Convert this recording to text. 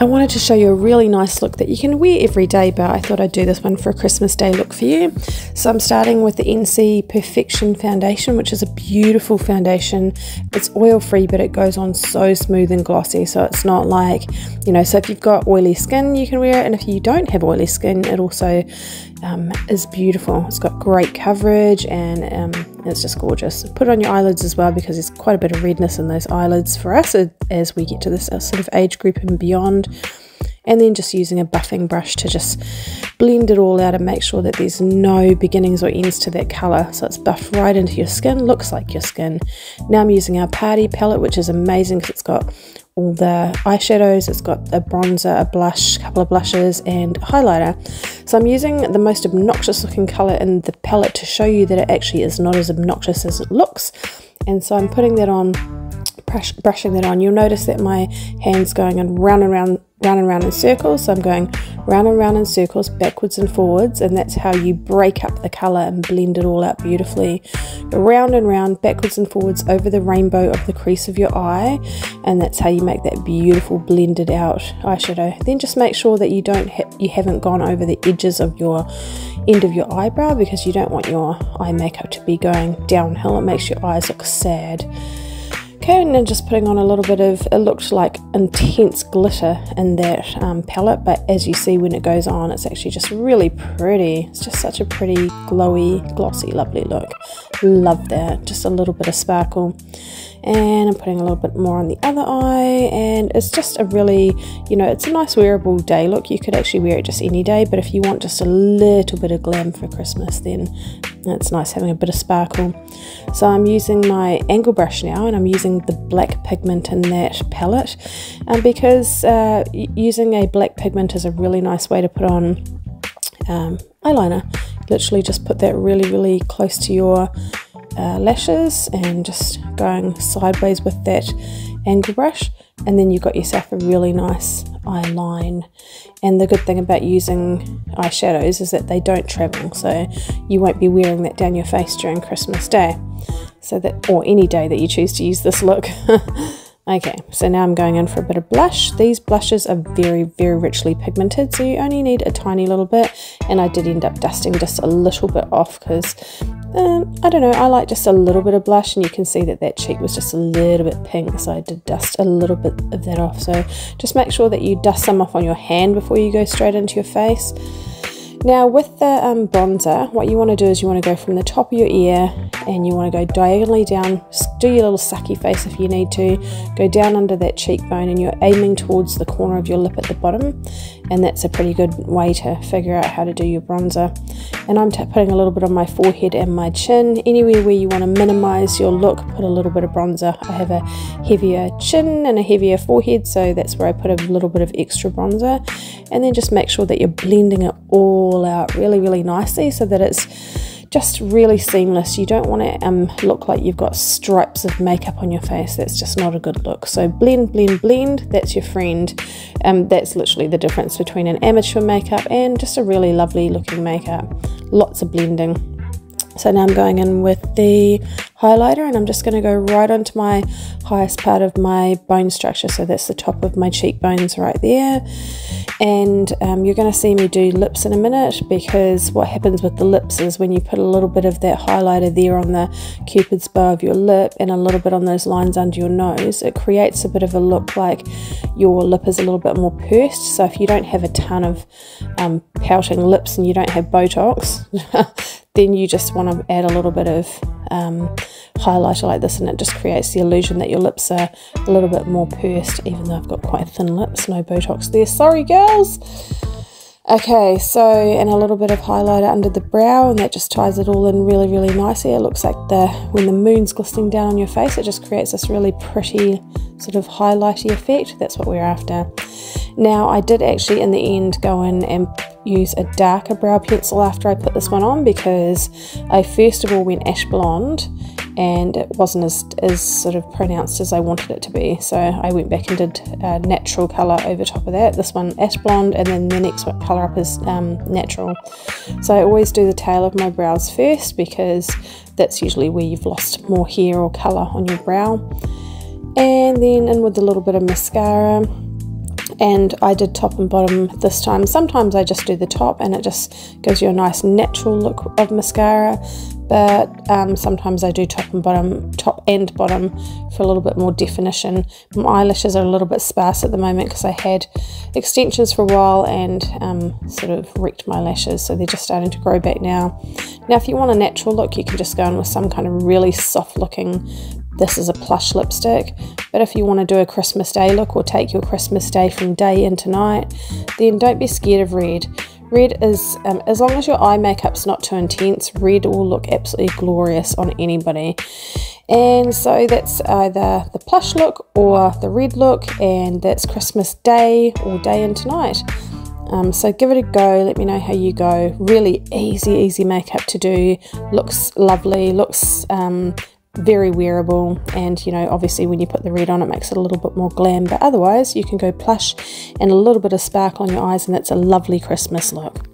I wanted to show you a really nice look that you can wear every day, but I thought I'd do this one for a Christmas Day look for you. So I'm starting with the NC Perfection foundation, which is a beautiful foundation. It's oil free, but it goes on so smooth and glossy, so it's not like, you know, so if you've got oily skin you can wear it, and if you don't have oily skin it also is beautiful. It's got great coverage, and it's just gorgeous. Put it on your eyelids as well, because there's quite a bit of redness in those eyelids for us as we get to this sort of age group and beyond. And then just using a buffing brush to just blend it all out and make sure that there's no beginnings or ends to that colour, so it's buffed right into your skin, looks like your skin. Now I'm using our Party palette, which is amazing because it's got all the eyeshadows, it's got a bronzer, a blush, a couple of blushes and a highlighter. So I'm using the most obnoxious looking colour in the palette to show you that it actually is not as obnoxious as it looks. And so I'm putting that on, brushing that on. You'll notice that my hand's going round and round in circles, so I'm going round and round in circles, backwards and forwards, and that's how you break up the colour and blend it all out beautifully. Go round and round, backwards and forwards over the rainbow of the crease of your eye, and that's how you make that beautiful blended out eyeshadow. Then just make sure that you haven't gone over the edges of your end of your eyebrow, because you don't want your eye makeup to be going downhill. It makes your eyes look sad. Okay, and then just putting on a little bit of, it looked like intense glitter in that palette, but as you see when it goes on, it's actually just really pretty. It's just such a pretty, glowy, glossy, lovely look. Love that. Just a little bit of sparkle. And I'm putting a little bit more on the other eye, and it's just a really, you know, it's a nice wearable day look. You could actually wear it just any day, but if you want just a little bit of glam for Christmas, then it's nice having a bit of sparkle. So I'm using my angle brush now, and I'm using the black pigment in that palette, because using a black pigment is a really nice way to put on eyeliner. Literally just put that really close to your lashes and just going sideways with that angle brush, and then you've got yourself a really nice eye line. And the good thing about using eyeshadows is that they don't travel, so you won't be wearing that down your face during Christmas Day, so that, or any day that you choose to use this look. Okay, so now I'm going in for a bit of blush. These blushes are very richly pigmented, so you only need a tiny little bit, and I did end up dusting just a little bit off because I don't know, I like just a little bit of blush, and you can see that that cheek was just a little bit pink, so I did dust a little bit of that off. So just make sure that you dust some off on your hand before you go straight into your face. Now with the bronzer, what you want to do is you want to go from the top of your ear, and you want to go diagonally down, do your little sucky face if you need to, go down under that cheekbone, and you're aiming towards the corner of your lip at the bottom, and that's a pretty good way to figure out how to do your bronzer. And I'm putting a little bit on my forehead and my chin. Anywhere where you want to minimize your look, put a little bit of bronzer. I have a heavier chin and a heavier forehead, so that's where I put a little bit of extra bronzer. And then just make sure that you're blending it all out really nicely, so that it's just really seamless. You don't want to look like you've got stripes of makeup on your face. That's just not a good look. So blend, that's your friend. That's literally the difference between an amateur makeup and just a really lovely looking makeup. Lots of blending. So now I'm going in with the highlighter, and I'm just going to go right onto my highest part of my bone structure, so that's the top of my cheekbones right there. And you're going to see me do lips in a minute, because what happens with the lips is when you put a little bit of that highlighter there on the cupid's bow of your lip and a little bit on those lines under your nose, it creates a bit of a look like your lip is a little bit more pursed. So if you don't have a ton of pouting lips and you don't have Botox, then you just want to add a little bit of highlighter like this, and it just creates the illusion that your lips are a little bit more pursed, even though I've got quite thin lips. No Botox there, sorry girls. Okay, so, and a little bit of highlighter under the brow, and that just ties it all in really nicely. It looks like when the moon's glistening down on your face, it just creates this really pretty sort of highlighty effect. That's what we're after. Now I did actually in the end go in and use a darker brow pencil after I put this one on, because I first of all went ash blonde and it wasn't as sort of pronounced as I wanted it to be, so I went back and did a natural colour over top of that. This one ash blonde, and then the next one colour up is natural. So I always do the tail of my brows first, because that's usually where you've lost more hair or colour on your brow. And then in with a little bit of mascara, And I did top and bottom this time. Sometimes I just do the top and it just gives you a nice natural look of mascara, but sometimes I do top and bottom for a little bit more definition. My eyelashes are a little bit sparse at the moment because I had extensions for a while and sort of wrecked my lashes, so they're just starting to grow back now. Now if you want a natural look, you can just go in with some kind of really soft looking, this is a plush lipstick, but if you want to do a Christmas Day look or take your Christmas Day from day into night, then don't be scared of red. Red is, as long as your eye makeup's not too intense, red will look absolutely glorious on anybody. And so that's either the plush look or the red look, and that's Christmas Day or day into night. So give it a go, let me know how you go. Really easy makeup to do, looks lovely, looks very wearable, and you know, obviously when you put the red on it makes it a little bit more glam, but otherwise you can go plush and a little bit of sparkle on your eyes and that's a lovely Christmas look.